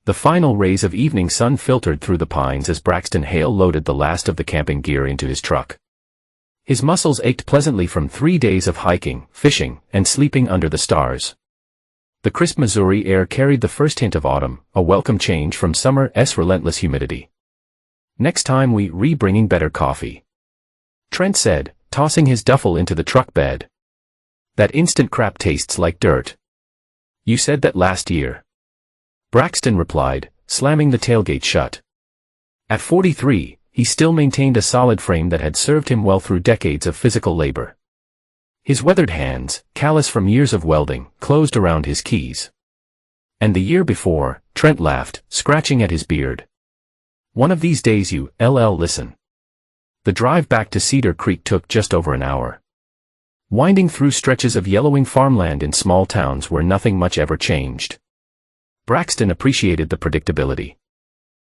The final rays of evening sun filtered through the pines as Braxton Hale loaded the last of the camping gear into his truck. His muscles ached pleasantly from 3 days of hiking, fishing, and sleeping under the stars. The crisp Missouri air carried the first hint of autumn, a welcome change from summer's relentless humidity. "Next time we bringing better coffee," Trent said, tossing his duffel into the truck bed. "That instant crap tastes like dirt." "You said that last year," Braxton replied, slamming the tailgate shut. At 43, he still maintained a solid frame that had served him well through decades of physical labor. His weathered hands, callous from years of welding, closed around his keys. "And the year before," Trent laughed, scratching at his beard. "One of these days you'll listen." The drive back to Cedar Creek took just over an hour. Winding through stretches of yellowing farmland in small towns where nothing much ever changed. Braxton appreciated the predictability.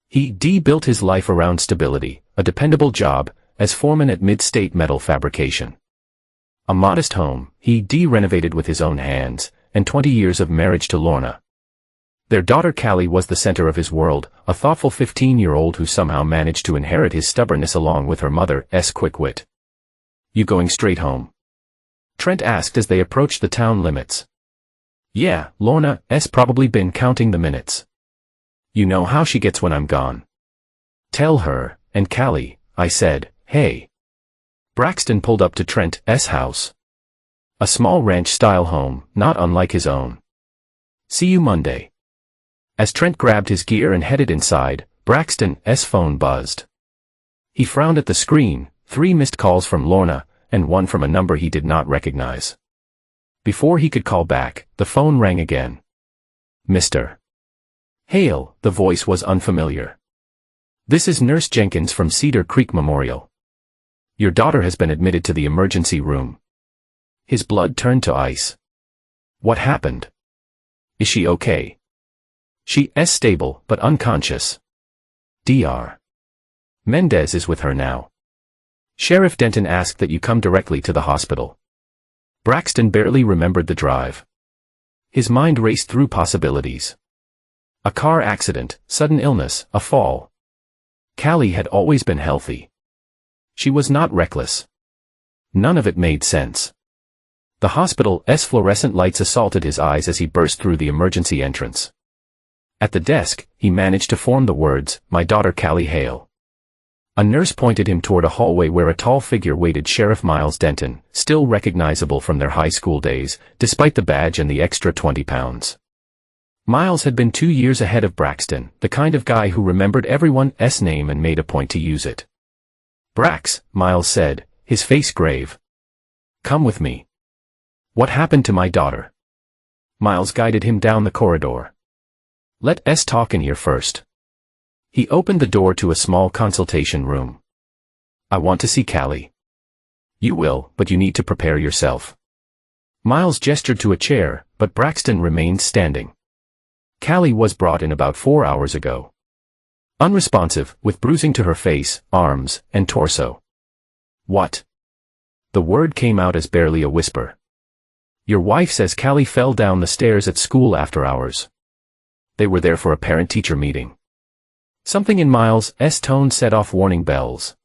He built his life around stability, a dependable job, as foreman at Mid-State Metal Fabrication. A modest home, he renovated with his own hands, and 20 years of marriage to Lorna. Their daughter Callie was the center of his world, a thoughtful 15-year-old who somehow managed to inherit his stubbornness along with her mother's quick wit. "You going straight home?" Trent asked as they approached the town limits. "Yeah, Lorna's probably been counting the minutes. You know how she gets when I'm gone." "Tell her, and Callie," I said. "Hey." Braxton pulled up to Trent's house. A small ranch-style home, not unlike his own. "See you Monday." As Trent grabbed his gear and headed inside, Braxton's phone buzzed. He frowned at the screen, 3 missed calls from Lorna, and one from a number he did not recognize. Before he could call back, the phone rang again. "Mr. Hale," the voice was unfamiliar. "This is Nurse Jenkins from Cedar Creek Memorial. Your daughter has been admitted to the emergency room." His blood turned to ice. "What happened? Is she okay?" "She's stable, but unconscious. Dr. Mendez is with her now. Sheriff Denton asked that you come directly to the hospital." Braxton barely remembered the drive. His mind raced through possibilities. A car accident, sudden illness, a fall. Callie had always been healthy. She was not reckless. None of it made sense. The hospital's fluorescent lights assaulted his eyes as he burst through the emergency entrance. At the desk, he managed to form the words, "My daughter Callie Hale." A nurse pointed him toward a hallway where a tall figure waited. Sheriff Miles Denton, still recognizable from their high school days, despite the badge and the extra 20 pounds. Miles had been 2 years ahead of Braxton, the kind of guy who remembered everyone's name and made a point to use it. "Brax," Miles said, his face grave. "Come with me." "What happened to my daughter?" Miles guided him down the corridor. "Let's talk in here first." He opened the door to a small consultation room. "I want to see Callie." "You will, but you need to prepare yourself." Miles gestured to a chair, but Braxton remained standing. "Callie was brought in about 4 hours ago. Unresponsive, with bruising to her face, arms, and torso." "What?" The word came out as barely a whisper. "Your wife says Callie fell down the stairs at school after hours." They were there for a parent-teacher meeting. Something in Miles' tone set off warning bells.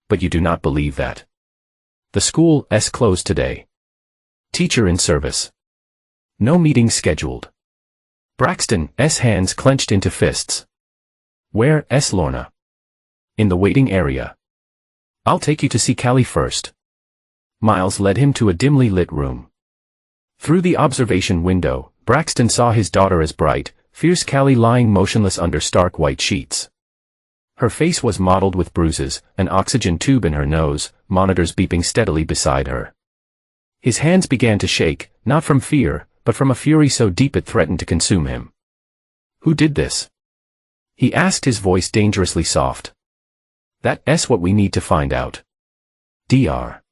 "But you do not believe that?" "The school's closed today. Teacher in service. No meeting scheduled." Braxton's hands clenched into fists. "Where's Lorna?" "In the waiting area." "I'll take you to see Callie first." Miles led him to a dimly lit room. Through the observation window, Braxton saw his daughter as bright, fierce Callie lying motionless under stark white sheets. Her face was mottled with bruises, an oxygen tube in her nose, monitors beeping steadily beside her. His hands began to shake, not from fear, but from a fury so deep it threatened to consume him. "Who did this?" he asked, his voice dangerously soft. "That's what we need to find out." Dr.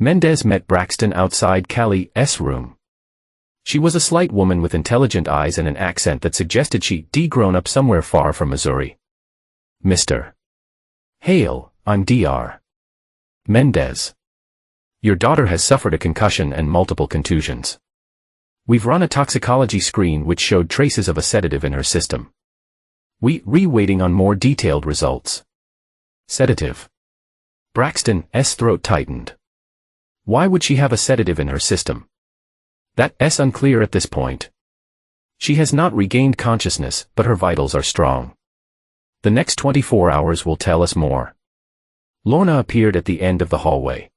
Mendez met Braxton outside Callie's room. She was a slight woman with intelligent eyes and an accent that suggested she'd grown up somewhere far from Missouri. "Mr. Hale, I'm Dr. Mendez. Your daughter has suffered a concussion and multiple contusions." We've run a toxicology screen which showed traces of a sedative in her system. Waiting on more detailed results. Sedative. Braxton's throat tightened. Why would she have a sedative in her system? That's unclear at this point. She has not regained consciousness, but her vitals are strong. The next 24 hours will tell us more. Lorna appeared at the end of the hallway.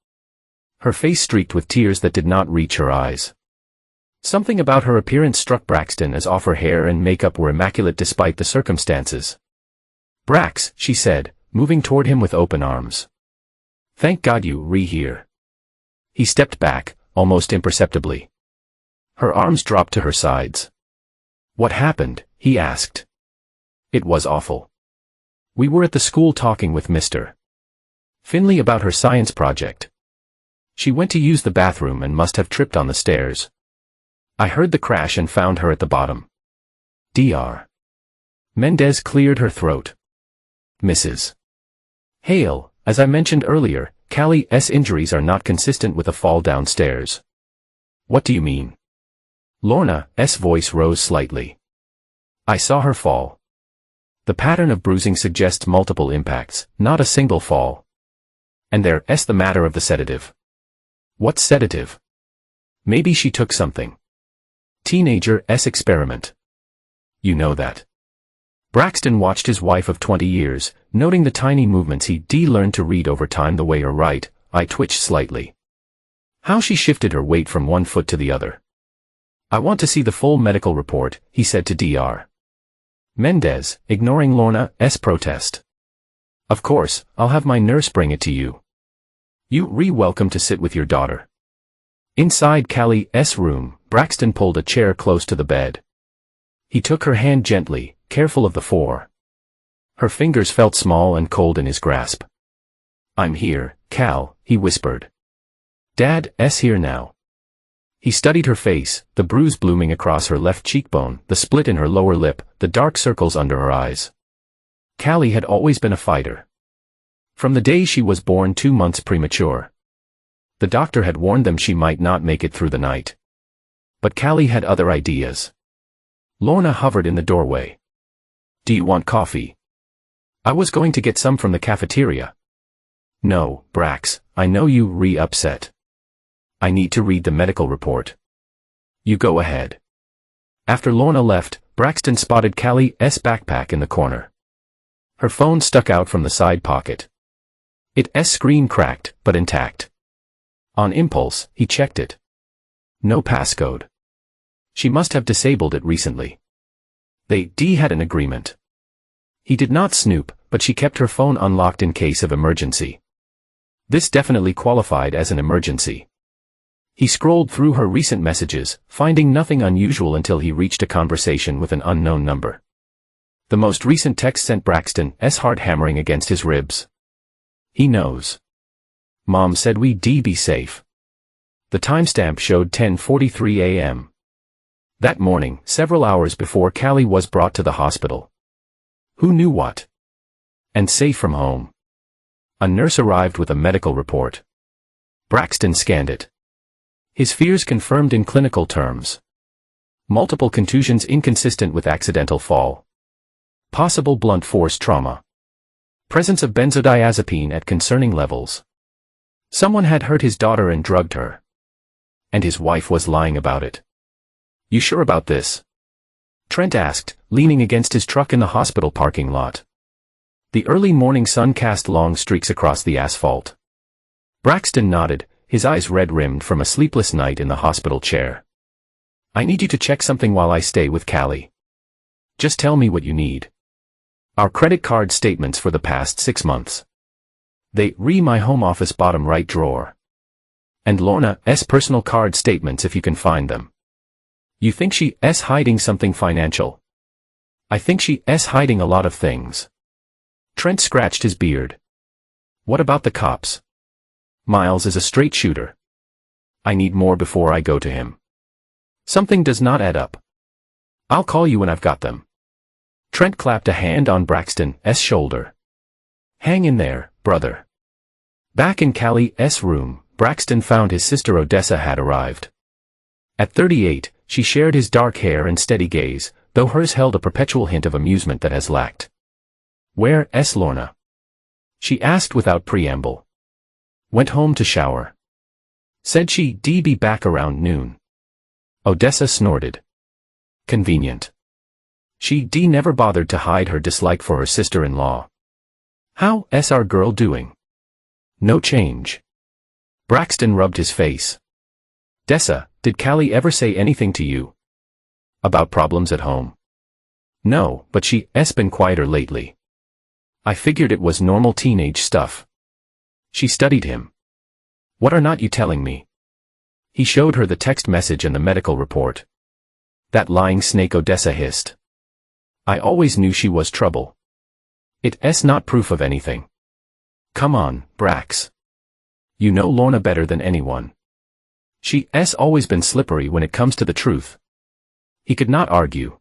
Her face streaked with tears that did not reach her eyes. Something about her appearance struck Braxton as off. Her hair and makeup were immaculate despite the circumstances. "Brax," she said, moving toward him with open arms. "Thank God you're here." He stepped back, almost imperceptibly. Her arms dropped to her sides. "What happened?" he asked. "It was awful. We were at the school talking with Mr. Finley about her science project. She went to use the bathroom and must have tripped on the stairs. I heard the crash and found her at the bottom." Dr. Mendez cleared her throat. "Mrs. Hale, as I mentioned earlier, Callie's injuries are not consistent with a fall downstairs." "What do you mean?" Lorna's voice rose slightly. "I saw her fall. The pattern of bruising suggests multiple impacts, not a single fall. And there's the matter of the sedative." "What sedative?" "Maybe she took something. Teenager's experiment." "You know that." Braxton watched his wife of 20 years, noting the tiny movements he'd learned to read over time. The way her right eye twitched slightly. How she shifted her weight from one foot to the other. "I want to see the full medical report," he said to Dr. Mendez, ignoring Lorna's protest. "Of course, I'll have my nurse bring it to you. You're welcome to sit with your daughter." Inside Callie's room, Braxton pulled a chair close to the bed. He took her hand gently, careful of the fore. Her fingers felt small and cold in his grasp. "I'm here, Cal," he whispered. "Dad's here now." He studied her face, the bruise blooming across her left cheekbone, the split in her lower lip, the dark circles under her eyes. Callie had always been a fighter. From the day she was born 2 months premature. The doctor had warned them she might not make it through the night. But Callie had other ideas. Lorna hovered in the doorway. "Do you want coffee?" "I was going to get some from the cafeteria." "No, Brax, I know you're upset. I need to read the medical report." "You go ahead." After Lorna left, Braxton spotted Callie's backpack in the corner. Her phone stuck out from the side pocket. Its screen cracked, but intact. On impulse, he checked it. No passcode. She must have disabled it recently. They had an agreement. He did not snoop, but she kept her phone unlocked in case of emergency. This definitely qualified as an emergency. He scrolled through her recent messages, finding nothing unusual until he reached a conversation with an unknown number. The most recent text sent Braxton's heart hammering against his ribs. He knows. "Mom said we'd be safe." The timestamp showed 10:43 a.m. That morning, several hours before Callie was brought to the hospital. Who knew what? And safe from home. A nurse arrived with a medical report. Braxton scanned it. His fears confirmed in clinical terms. Multiple contusions inconsistent with accidental fall. Possible blunt force trauma. Presence of benzodiazepine at concerning levels. Someone had hurt his daughter and drugged her. And his wife was lying about it. "You sure about this?" Trent asked, leaning against his truck in the hospital parking lot. The early morning sun cast long streaks across the asphalt. Braxton nodded, his eyes red-rimmed from a sleepless night in the hospital chair. "I need you to check something while I stay with Callie. Just tell me what you need." "Our credit card statements for the past 6 months. They my home office bottom right drawer. And Lorna's personal card statements if you can find them." "You think she's hiding something financial?" "I think she's hiding a lot of things." Trent scratched his beard. "What about the cops? Miles is a straight shooter. I need more before I go to him. Something does not add up. I'll call you when I've got them." Trent clapped a hand on Braxton's shoulder. "Hang in there, brother." Back in Callie's room, Braxton found his sister Odessa had arrived. At 38, She shared his dark hair and steady gaze, though hers held a perpetual hint of amusement that has lacked. "Where's Lorna?" she asked without preamble. "Went home to shower. Said she'd be back around noon." Odessa snorted. Convenient. She never bothered to hide her dislike for her sister-in-law. "How's our girl doing?" "No change." Braxton rubbed his face. "Dessa, did Callie ever say anything to you about problems at home?" "No, but she's been quieter lately. I figured it was normal teenage stuff." She studied him. "What are not you telling me?" He showed her the text message and the medical report. "That lying snake," Odessa hissed. "I always knew she was trouble." "It's not proof of anything." "Come on, Brax. You know Lorna better than anyone. She's always been slippery when it comes to the truth." He could not argue.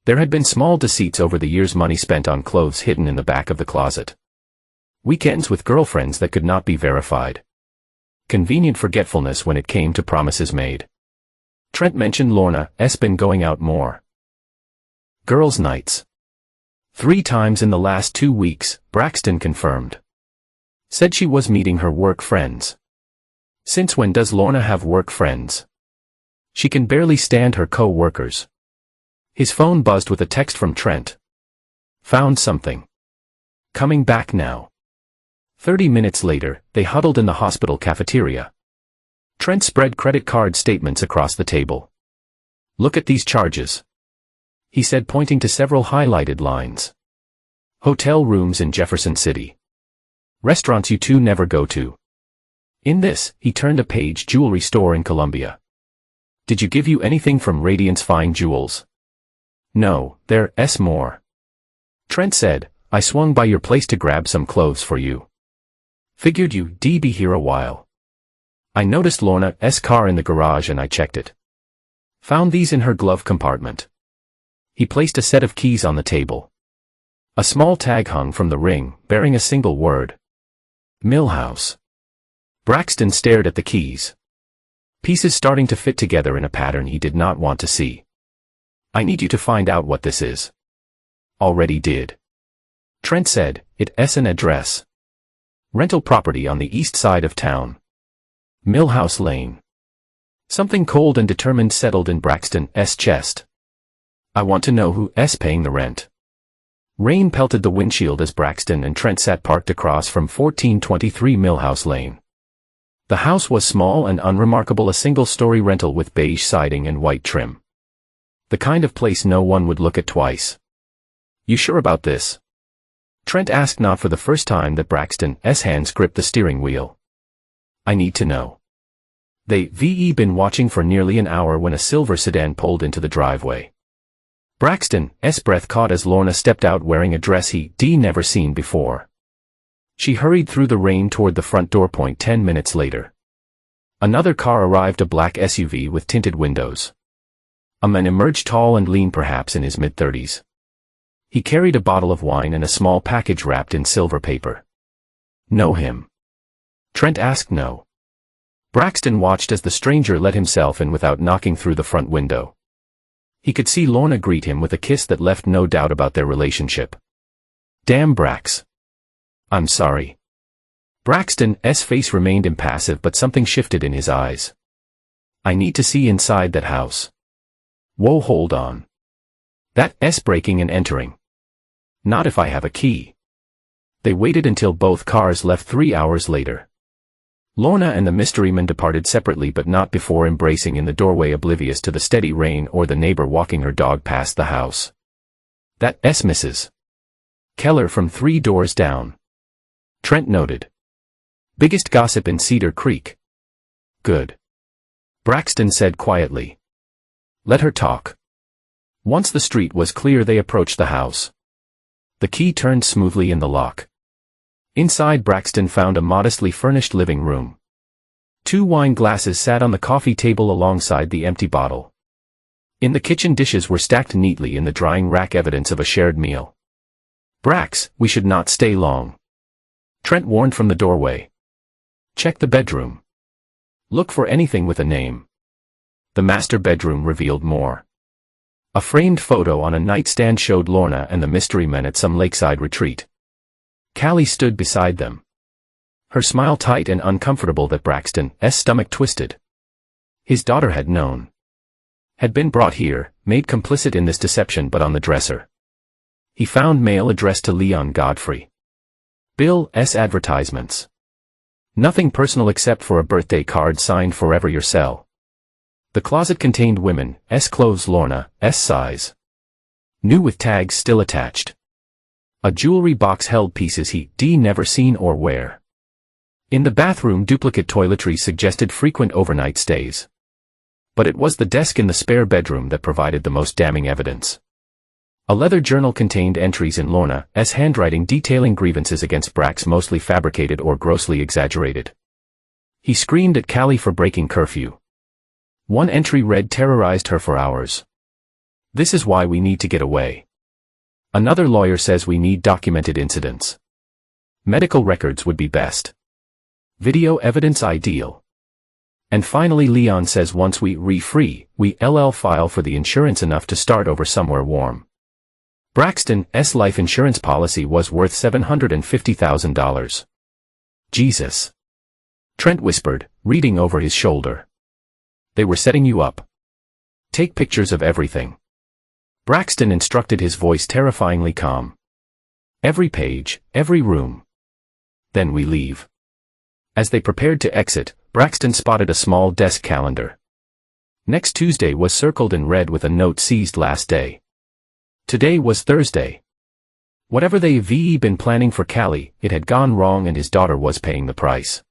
There had been small deceits over the years, money spent on clothes hidden in the back of the closet. Weekends with girlfriends that could not be verified. Convenient forgetfulness when it came to promises made. Trent mentioned Lorna's been going out more. Girls' nights. 3 times in the last 2 weeks, Braxton confirmed. Said she was meeting her work friends. Since when does Lorna have work friends? She can barely stand her co-workers. His phone buzzed with a text from Trent. "Found something. Coming back now." 30 minutes later, they huddled in the hospital cafeteria. Trent spread credit card statements across the table. "Look at these charges," he said, pointing to several highlighted lines. "Hotel rooms in Jefferson City. Restaurants you two never go to. In this," he turned a page, "jewelry store in Columbia. Did you give you anything from Radiance Fine Jewels?" "No, there's more." Trent said, "I swung by your place to grab some clothes for you. Figured you'd be here a while. I noticed Lorna's car in the garage and I checked it. Found these in her glove compartment." He placed a set of keys on the table. A small tag hung from the ring, bearing a single word. "Millhouse." Braxton stared at the keys. Pieces starting to fit together in a pattern he did not want to see. "I need you to find out what this is." "Already did." Trent said, "It's an address. Rental property on the east side of town. Millhouse Lane." Something cold and determined settled in Braxton's chest. "I want to know who's paying the rent." Rain pelted the windshield as Braxton and Trent sat parked across from 1423 Millhouse Lane. The house was small and unremarkable, a single-story rental with beige siding and white trim. The kind of place no one would look at twice. "You sure about this?" Trent asked, not for the first time that Braxton's hands gripped the steering wheel. "I need to know." They've been watching for nearly an hour when a silver sedan pulled into the driveway. Braxton's breath caught as Lorna stepped out wearing a dress he'd never seen before. She hurried through the rain toward the front door. 10 minutes later, another car arrived, a black SUV with tinted windows. A man emerged, tall and lean, perhaps in his mid-30s. He carried a bottle of wine and a small package wrapped in silver paper. "Know him?" Trent asked. "No." Braxton watched as the stranger let himself in without knocking through the front window. He could see Lorna greet him with a kiss that left no doubt about their relationship. "Damn, Brax. I'm sorry." Braxton's face remained impassive, but something shifted in his eyes. "I need to see inside that house." "Whoa, hold on. That's breaking and entering." "Not if I have a key." They waited until both cars left 3 hours later. Lorna and the mysteryman departed separately, but not before embracing in the doorway, oblivious to the steady rain or the neighbor walking her dog past the house. "That's Mrs. Keller from 3 doors down," Trent noted. "Biggest gossip in Cedar Creek." "Good," Braxton said quietly. "Let her talk." Once the street was clear, they approached the house. The key turned smoothly in the lock. Inside, Braxton found a modestly furnished living room. 2 wine glasses sat on the coffee table alongside the empty bottle. In the kitchen, dishes were stacked neatly in the drying rack, evidence of a shared meal. "Brax, we should not stay long," Trent warned from the doorway. "Check the bedroom. Look for anything with a name." The master bedroom revealed more. A framed photo on a nightstand showed Lorna and the mystery men at some lakeside retreat. Callie stood beside them. Her smile tight and uncomfortable that Braxton's stomach twisted. His daughter had known. Had been brought here, made complicit in this deception but on the dresser. He found mail addressed to Leon Godfrey. Bill's advertisements. Nothing personal except for a birthday card signed Forever Your Cell. The closet contained women's clothes Lorna's size. New with tags still attached. A jewelry box held pieces he'd never seen or wear. In the bathroom duplicate toiletries suggested frequent overnight stays. But it was the desk in the spare bedroom that provided the most damning evidence. A leather journal contained entries in Lorna's handwriting detailing grievances against Brax mostly fabricated or grossly exaggerated. He screamed at Callie for breaking curfew. One entry read terrorized her for hours. This is why we need to get away. Another lawyer says we need documented incidents. Medical records would be best. Video evidence ideal. And finally Leon says once we free, we file for the insurance enough to start over somewhere warm. Braxton's life insurance policy was worth $750,000. Jesus. Trent whispered, reading over his shoulder. They were setting you up. Take pictures of everything. Braxton instructed, his voice terrifyingly calm. Every page, every room. Then we leave. As they prepared to exit, Braxton spotted a small desk calendar. Next Tuesday was circled in red with a note seized last day. Today was Thursday. Whatever they've been planning for Callie, it had gone wrong and his daughter was paying the price.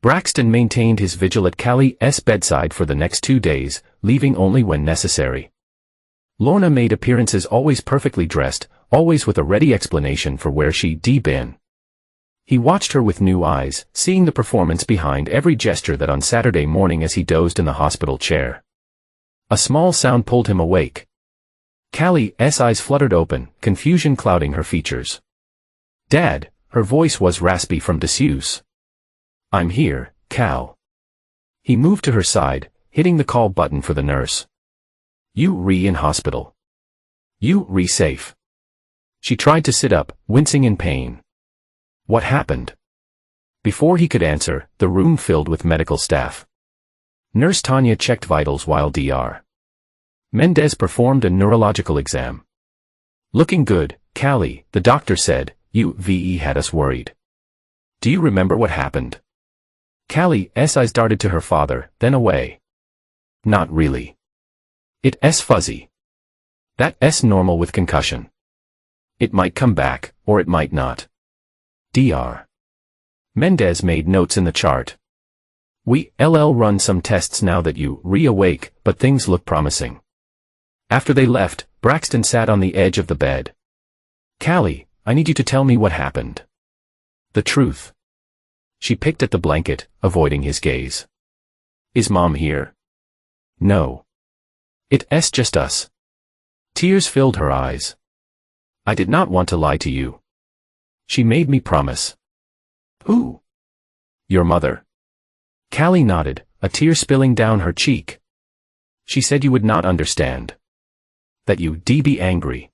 Braxton maintained his vigil at Callie's bedside for the next 2 days, leaving only when necessary. Lorna made appearances always perfectly dressed, always with a ready explanation for where she'd been. He watched her with new eyes, seeing the performance behind every gesture that on Saturday morning as he dozed in the hospital chair. A small sound pulled him awake. Callie's eyes fluttered open, confusion clouding her features. Dad, her voice was raspy from disuse. I'm here, Cal. He moved to her side, hitting the call button for the nurse. You in hospital. You safe. She tried to sit up, wincing in pain. What happened? Before he could answer, the room filled with medical staff. Nurse Tanya checked vitals while Dr. Mendez performed a neurological exam. Looking good, Callie, the doctor said. You had us worried. Do you remember what happened? Callie's eyes darted to her father, then away. Not really. It's fuzzy. That's normal with concussion. It might come back, or it might not. Dr. Mendez made notes in the chart. We'll run some tests now that you awake, but things look promising. After they left, Braxton sat on the edge of the bed. Callie, I need you to tell me what happened. The truth. She picked at the blanket, avoiding his gaze. Is Mom here? No. It's just us. Tears filled her eyes. I did not want to lie to you. She made me promise. Who? Your mother. Callie nodded, a tear spilling down her cheek. She said you would not understand. That you'd be angry.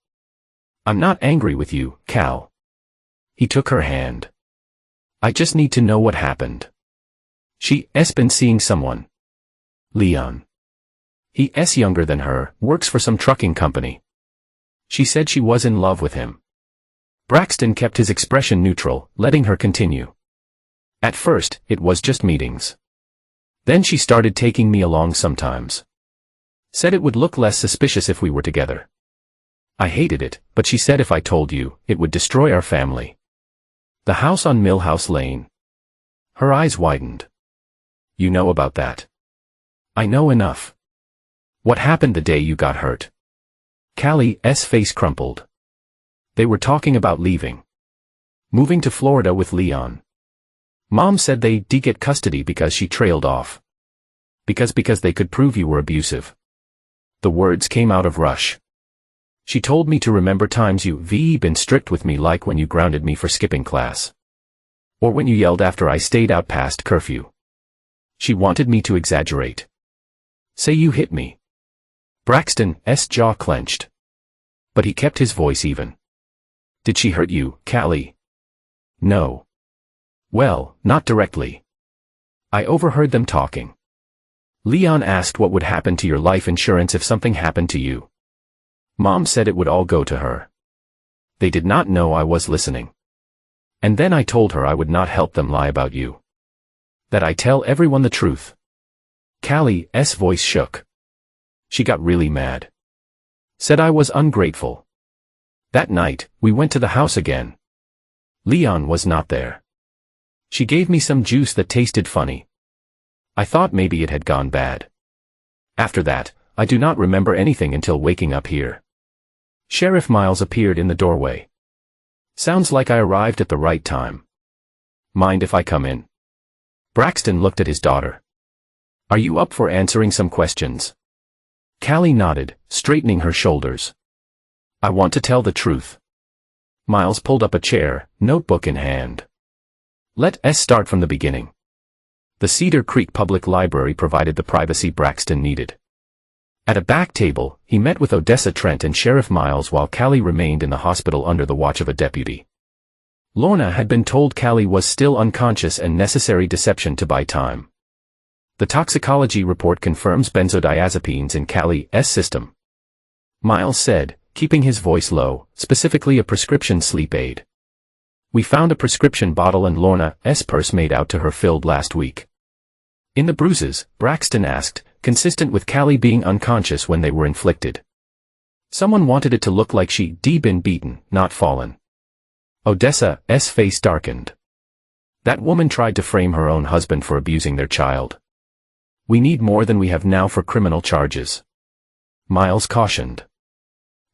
I'm not angry with you, Cal. He took her hand. I just need to know what happened. She's been seeing someone. Leon. He's younger than her, works for some trucking company. She said she was in love with him. Braxton kept his expression neutral, letting her continue. At first, it was just meetings. Then she started taking me along sometimes. Said it would look less suspicious if we were together. I hated it, but she said if I told you, it would destroy our family. The house on Millhouse Lane. Her eyes widened. You know about that. I know enough. What happened the day you got hurt? Callie's face crumpled. They were talking about leaving. Moving to Florida with Leon. Mom said they'd get custody because she trailed off. Because they could prove you were abusive. The words came out of rush. She told me to remember times you've been strict with me, like when you grounded me for skipping class. Or when you yelled after I stayed out past curfew. She wanted me to exaggerate. Say you hit me. Braxton's jaw clenched. But he kept his voice even. Did she hurt you, Callie? No. Well, not directly. I overheard them talking. Leon asked what would happen to your life insurance if something happened to you. Mom said it would all go to her. They did not know I was listening. And then I told her I would not help them lie about you. That I tell everyone the truth. Callie's voice shook. She got really mad. Said I was ungrateful. That night, we went to the house again. Leon was not there. She gave me some juice that tasted funny. I thought maybe it had gone bad. After that, I do not remember anything until waking up here. Sheriff Miles appeared in the doorway. Sounds like I arrived at the right time. Mind if I come in? Braxton looked at his daughter. Are you up for answering some questions? Callie nodded, straightening her shoulders. I want to tell the truth. Miles pulled up a chair, notebook in hand. Let's start from the beginning. The Cedar Creek Public Library provided the privacy Braxton needed. At a back table, he met with Odessa Trent and Sheriff Miles while Callie remained in the hospital under the watch of a deputy. Lorna had been told Callie was still unconscious and necessary deception to buy time. The toxicology report confirms benzodiazepines in Callie's system. Miles said, keeping his voice low, specifically a prescription sleep aid. We found a prescription bottle and Lorna's purse made out to her filled last week. In the bruises, Braxton asked, consistent with Callie being unconscious when they were inflicted. Someone wanted it to look like she'd been beaten, not fallen. Odessa's face darkened. That woman tried to frame her own husband for abusing their child. We need more than we have now for criminal charges. Miles cautioned.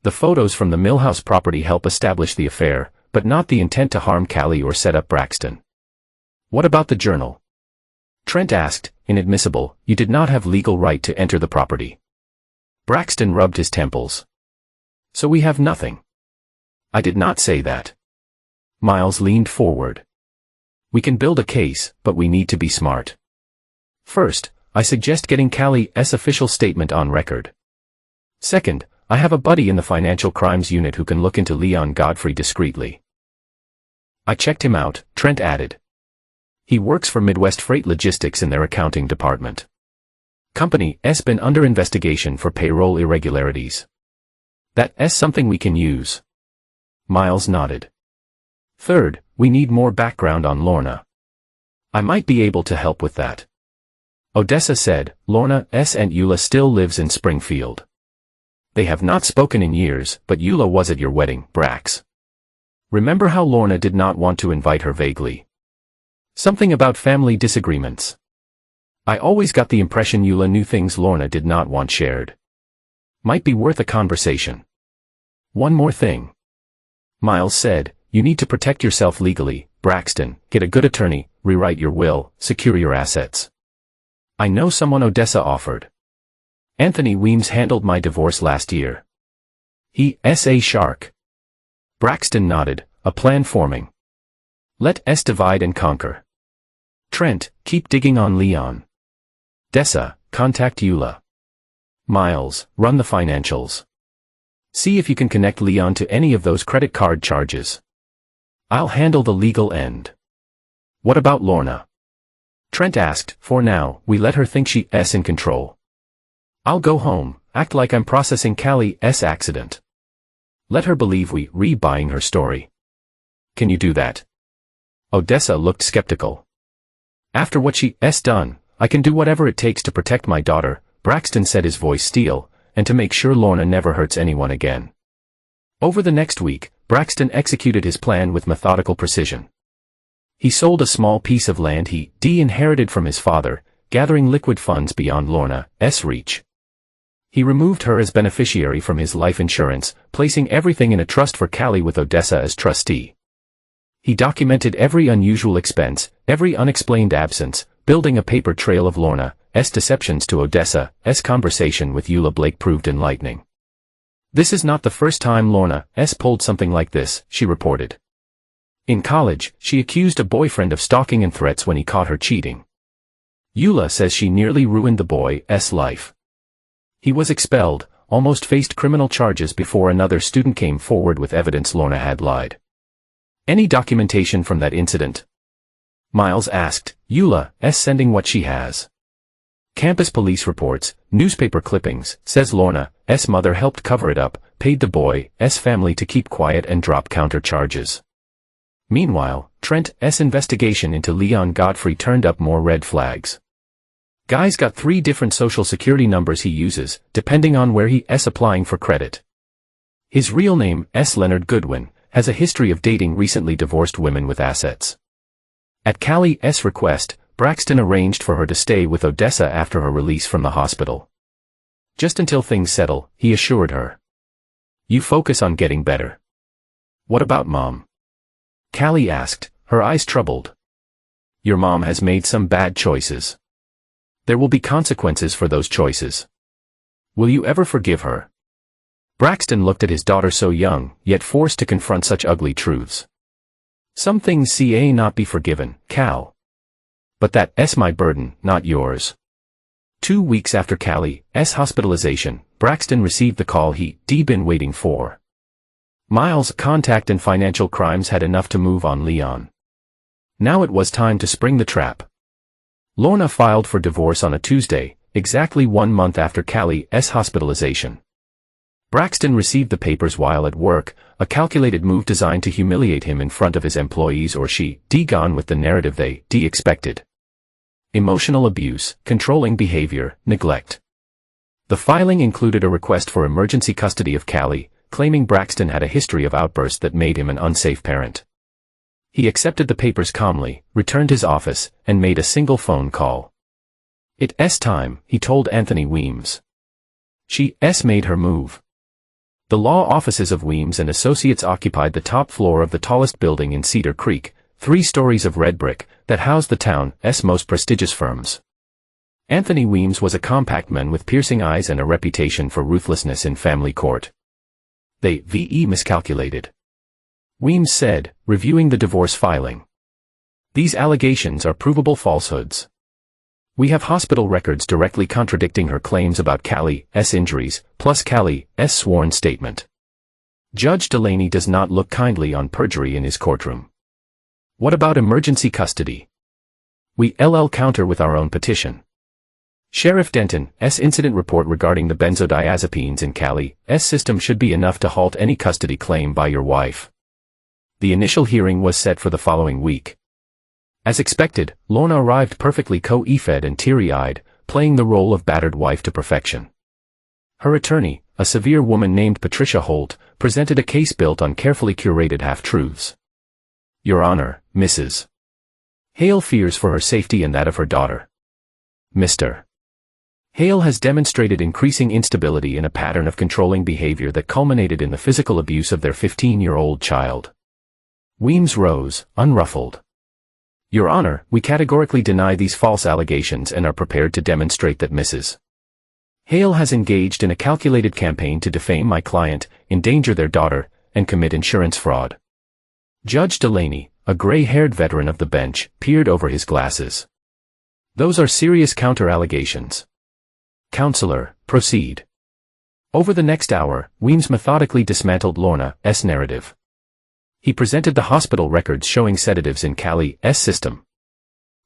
The photos from the Millhouse property help establish the affair, but not the intent to harm Callie or set up Braxton. What about the journal? Trent asked. Inadmissible, you did not have legal right to enter the property. Braxton rubbed his temples. So we have nothing. I did not say that. Miles leaned forward. We can build a case, but we need to be smart. First, I suggest getting Callie's official statement on record. Second, I have a buddy in the financial crimes unit who can look into Leon Godfrey discreetly. I checked him out, Trent added. He works for Midwest Freight Logistics in their accounting department. Company's been under investigation for payroll irregularities. That's something we can use. Miles nodded. Third, we need more background on Lorna. I might be able to help with that. Odessa said, Lorna's Aunt Eula still lives in Springfield. They have not spoken in years, but Eula was at your wedding, Brax. Remember how Lorna did not want to invite her vaguely? Something about family disagreements. I always got the impression Eula knew things Lorna did not want shared. Might be worth a conversation. One more thing. Miles said, you need to protect yourself legally, Braxton, get a good attorney, rewrite your will, secure your assets. I know someone Odessa offered. Anthony Weems handled my divorce last year. He's a shark. Braxton nodded, a plan forming. Let's divide and conquer. Trent, keep digging on Leon. Dessa, contact Eula. Miles, run the financials. See if you can connect Leon to any of those credit card charges. I'll handle the legal end. What about Lorna? Trent asked. For now, we let her think she's in control. I'll go home, act like I'm processing Callie's accident. Let her believe we re-buying her story. Can you do that? Odessa looked skeptical. After what she's done, I can do whatever it takes to protect my daughter, Braxton said, his voice steel, and to make sure Lorna never hurts anyone again. Over the next week, Braxton executed his plan with methodical precision. He sold a small piece of land he inherited from his father, gathering liquid funds beyond Lorna's reach. He removed her as beneficiary from his life insurance, placing everything in a trust for Callie with Odessa as trustee. He documented every unusual expense, every unexplained absence, building a paper trail of Lorna's deceptions to Odessa's conversation with Eula Blake proved enlightening. This is not the first time Lorna's pulled something like this, she reported. In college, she accused a boyfriend of stalking and threats when he caught her cheating. Eula says she nearly ruined the boy's life. He was expelled, almost faced criminal charges before another student came forward with evidence Lorna had lied. Any documentation from that incident? Miles asked, Eula's sending what she has. Campus police reports, newspaper clippings, says Lorna's mother helped cover it up, paid the boy's family to keep quiet and drop counter charges. Meanwhile, Trent's investigation into Leon Godfrey turned up more red flags. Guy's got 3 different social security numbers he uses, depending on where he's applying for credit. His real name, Leonard Goodwin, has a history of dating recently divorced women with assets. At Callie's request, Braxton arranged for her to stay with Odessa after her release from the hospital. Just until things settle, he assured her. You focus on getting better. What about Mom? Callie asked, her eyes troubled. Your mom has made some bad choices. There will be consequences for those choices. Will you ever forgive her? Braxton looked at his daughter so young, yet forced to confront such ugly truths. Some things not be forgiven, Cal. But that's my burden, not yours. 2 weeks after Callie's hospitalization, Braxton received the call he'd been waiting for. Miles' contact and financial crimes had enough to move on Leon. Now it was time to spring the trap. Lorna filed for divorce on a Tuesday, exactly 1 month after Callie's hospitalization. Braxton received the papers while at work, a calculated move designed to humiliate him in front of his employees or she'd gone with the narrative they expected. Emotional abuse, controlling behavior, neglect. The filing included a request for emergency custody of Callie, claiming Braxton had a history of outbursts that made him an unsafe parent. He accepted the papers calmly, returned his office, and made a single phone call. It's time, he told Anthony Weems. She's made her move. The law offices of Weems and Associates occupied the top floor of the tallest building in Cedar Creek, 3 stories of red brick, that housed the town's most prestigious firms. Anthony Weems was a compact man with piercing eyes and a reputation for ruthlessness in family court. They miscalculated. Weems said, reviewing the divorce filing. These allegations are provable falsehoods. We have hospital records directly contradicting her claims about Callie's injuries, plus Callie's sworn statement. Judge Delaney does not look kindly on perjury in his courtroom. What about emergency custody? We counter with our own petition. Sheriff Denton's incident report regarding the benzodiazepines in Callie's system should be enough to halt any custody claim by your wife. The initial hearing was set for the following week. As expected, Lorna arrived perfectly co-fed and teary-eyed, playing the role of battered wife to perfection. Her attorney, a severe woman named Patricia Holt, presented a case built on carefully curated half-truths. Your Honor, Mrs. Hale fears for her safety and that of her daughter. Mr. Hale has demonstrated increasing instability in a pattern of controlling behavior that culminated in the physical abuse of their 15-year-old child. Weems rose, unruffled. Your Honor, we categorically deny these false allegations and are prepared to demonstrate that Mrs. Hale has engaged in a calculated campaign to defame my client, endanger their daughter, and commit insurance fraud. Judge Delaney, a gray-haired veteran of the bench, peered over his glasses. Those are serious counter-allegations. Counselor, proceed. Over the next hour, Weems methodically dismantled Lorna's narrative. He presented the hospital records showing sedatives in Callie's system.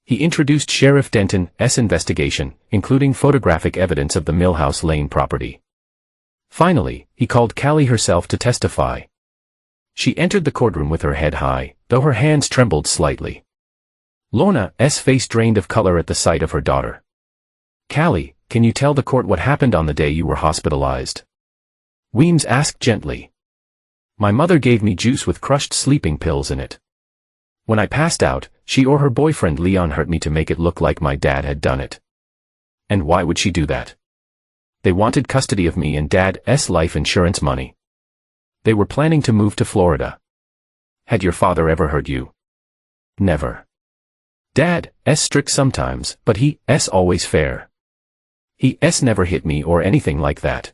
He introduced Sheriff Denton's investigation, including photographic evidence of the Millhouse Lane property. Finally, he called Callie herself to testify. She entered the courtroom with her head high, though her hands trembled slightly. Lorna's face drained of color at the sight of her daughter. Callie, can you tell the court what happened on the day you were hospitalized? Weems asked gently. My mother gave me juice with crushed sleeping pills in it. When I passed out, she or her boyfriend Leon hurt me to make it look like my dad had done it. And why would she do that? They wanted custody of me and Dad's life insurance money. They were planning to move to Florida. Had your father ever hurt you? Never. Dad's strict sometimes, but he's always fair. He's never hit me or anything like that.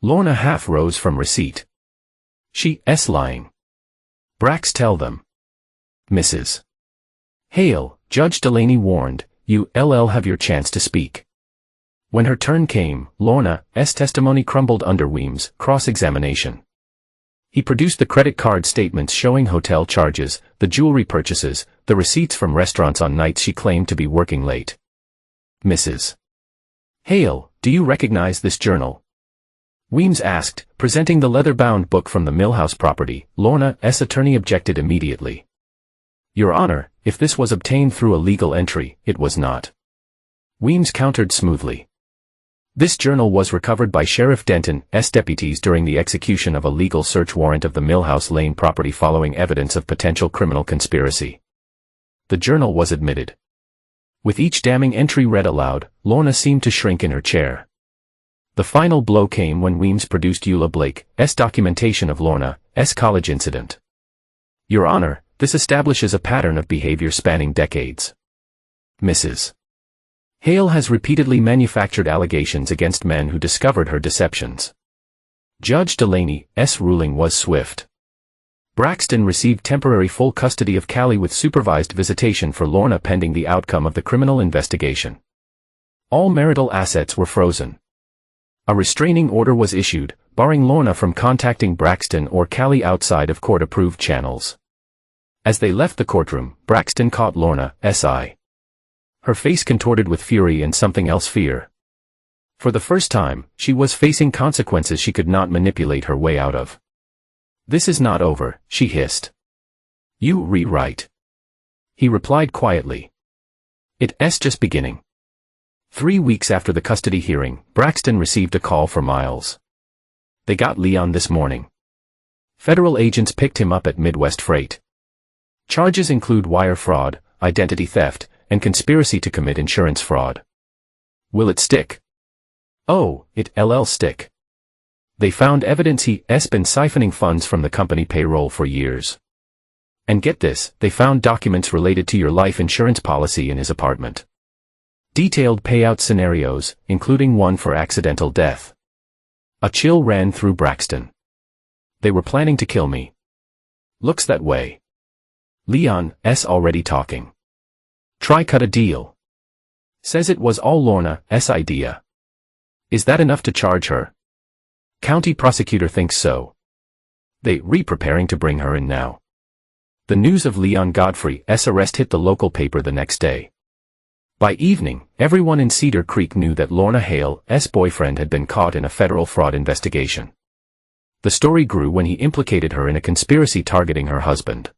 Lorna half rose from her seat. She's lying. Brax, tell them. Mrs. Hale, Judge Delaney warned, you'll have your chance to speak. When her turn came, Lorna's testimony crumbled under Weems' cross-examination. He produced the credit card statements showing hotel charges, the jewelry purchases, the receipts from restaurants on nights she claimed to be working late. "Mrs. Hale, do you recognize this journal?" Weems asked, presenting the leather-bound book from the Millhouse property. Lorna's attorney objected immediately. "Your Honor, if this was obtained through a legal entry, it was not." Weems countered smoothly. "This journal was recovered by Sheriff Denton's deputies during the execution of a legal search warrant of the Millhouse Lane property following evidence of potential criminal conspiracy." The journal was admitted. With each damning entry read aloud, Lorna seemed to shrink in her chair. The final blow came when Weems produced Eula Blake's documentation of Lorna's college incident. "Your Honor, this establishes a pattern of behavior spanning decades. Mrs. Hale has repeatedly manufactured allegations against men who discovered her deceptions." Judge Delaney's ruling was swift. Braxton received temporary full custody of Callie with supervised visitation for Lorna pending the outcome of the criminal investigation. All marital assets were frozen. A restraining order was issued, barring Lorna from contacting Braxton or Callie outside of court-approved channels. As they left the courtroom, Braxton caught Lorna's eye. Her face contorted with fury and something else, fear. For the first time, she was facing consequences she could not manipulate her way out of. "This is not over," she hissed. "You rewrite." He replied quietly. "It's just beginning." 3 weeks after the custody hearing, Braxton received a call from Miles. "They got Leon this morning." Federal agents picked him up at Midwest Freight. Charges include wire fraud, identity theft, and conspiracy to commit insurance fraud. "Will it stick?" "Oh, it'll stick. They found evidence he's been siphoning funds from the company payroll for years. And get this, they found documents related to your life insurance policy in his apartment. Detailed payout scenarios, including one for accidental death." A chill ran through Braxton. "They were planning to kill me." "Looks that way." "Leon's already talking. Try cut a deal. Says it was all Lorna's idea." "Is that enough to charge her?" "County prosecutor thinks so. They preparing to bring her in now." The news of Leon Godfrey's arrest hit the local paper the next day. By evening, everyone in Cedar Creek knew that Lorna Hale's boyfriend had been caught in a federal fraud investigation. The story grew when he implicated her in a conspiracy targeting her husband.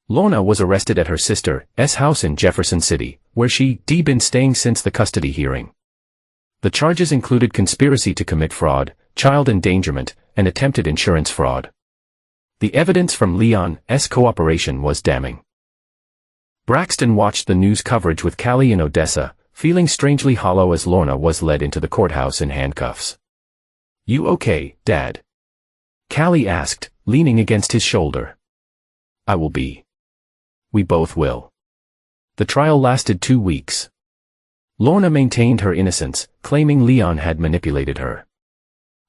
Lorna was arrested at her sister's house in Jefferson City, where she'd been staying since the custody hearing. The charges included conspiracy to commit fraud, child endangerment, and attempted insurance fraud. The evidence from Leon's cooperation was damning. Braxton watched the news coverage with Callie in Odessa, feeling strangely hollow as Lorna was led into the courthouse in handcuffs. "You okay, Dad?" Callie asked, leaning against his shoulder. "I will be. We both will." The trial lasted 2 weeks. Lorna maintained her innocence, claiming Leon had manipulated her.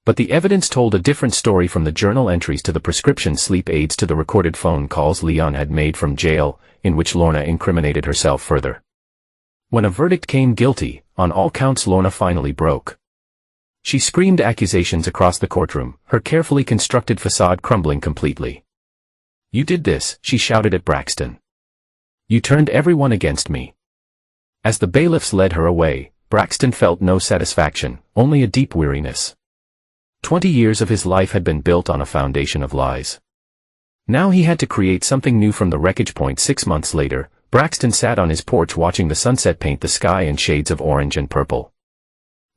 But the evidence told a different story, from the journal entries to the prescription sleep aids to the recorded phone calls Leon had made from jail, in which Lorna incriminated herself further. When a verdict came guilty, on all counts, Lorna finally broke. She screamed accusations across the courtroom, her carefully constructed facade crumbling completely. "You did this," she shouted at Braxton. "You turned everyone against me." As the bailiffs led her away, Braxton felt no satisfaction, only a deep weariness. 20 years of his life had been built on a foundation of lies. Now he had to create something new from the wreckage point. 6 months later, Braxton sat on his porch watching the sunset paint the sky in shades of orange and purple.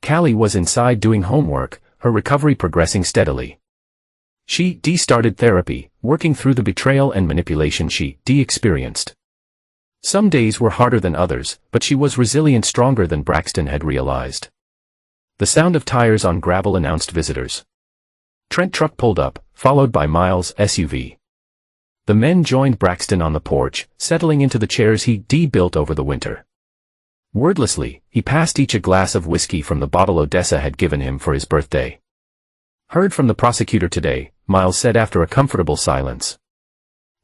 Callie was inside doing homework, her recovery progressing steadily. She started therapy, working through the betrayal and manipulation she experienced. Some days were harder than others, but she was resilient, stronger than Braxton had realized. The sound of tires on gravel announced visitors. Trent's truck pulled up, followed by Miles' SUV. The men joined Braxton on the porch, settling into the chairs he'd built over the winter. Wordlessly, he passed each a glass of whiskey from the bottle Odessa had given him for his birthday. "Heard from the prosecutor today," Miles said after a comfortable silence.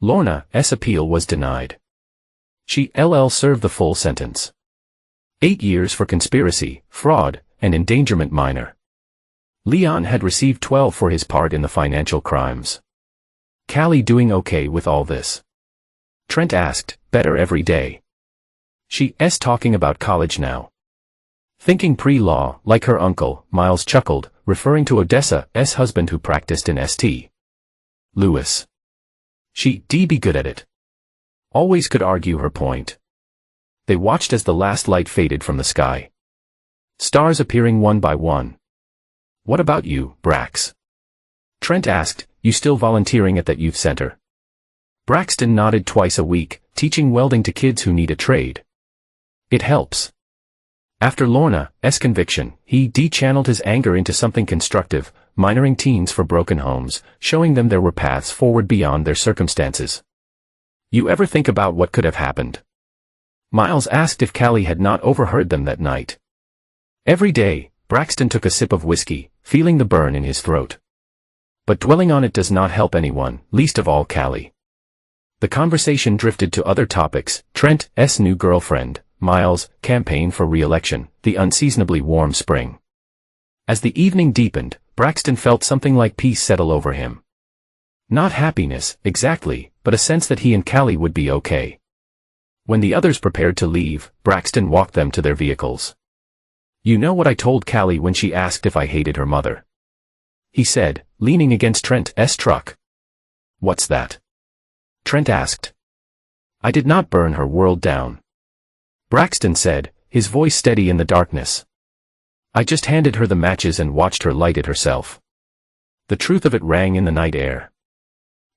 Lorna's appeal was denied. She'll serve the full sentence. 8 years for conspiracy, fraud, an endangerment minor. Leon had received 12 for his part in the financial crimes. Callie doing okay with all this? Trent asked, better every day. She's talking about college now. Thinking pre-law, like her uncle, Miles chuckled, referring to Odessa's husband who practiced in St. Louis. She'd be good at it. Always could argue her point. They watched as the last light faded from the sky. Stars appearing one by one. What about you, Brax? Trent asked, you still volunteering at that youth center? Braxton nodded twice a week, teaching welding to kids who need a trade. It helps. After Lorna's conviction, he channeled his anger into something constructive, minoring teens for broken homes, showing them there were paths forward beyond their circumstances. You ever think about what could have happened? Miles asked if Callie had not overheard them that night. Every day, Braxton took a sip of whiskey, feeling the burn in his throat. But dwelling on it does not help anyone, least of all Callie. The conversation drifted to other topics: Trent's new girlfriend, Miles' campaign for re-election, the unseasonably warm spring. As the evening deepened, Braxton felt something like peace settle over him. Not happiness, exactly, but a sense that he and Callie would be okay. When the others prepared to leave, Braxton walked them to their vehicles. You know what I told Callie when she asked if I hated her mother? He said, leaning against Trent's truck. What's that? Trent asked. I did not burn her world down. Braxton said, his voice steady in the darkness. I just handed her the matches and watched her light it herself. The truth of it rang in the night air.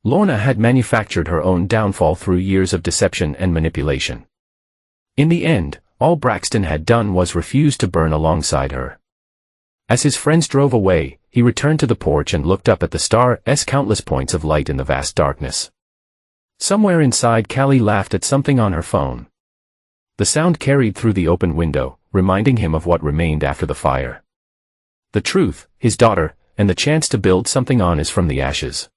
Lorna had manufactured her own downfall through years of deception and manipulation. In the end, all Braxton had done was refuse to burn alongside her. As his friends drove away, he returned to the porch and looked up at the stars' countless points of light in the vast darkness. Somewhere inside, Callie laughed at something on her phone. The sound carried through the open window, reminding him of what remained after the fire. The truth, his daughter, and the chance to build something on is from the ashes.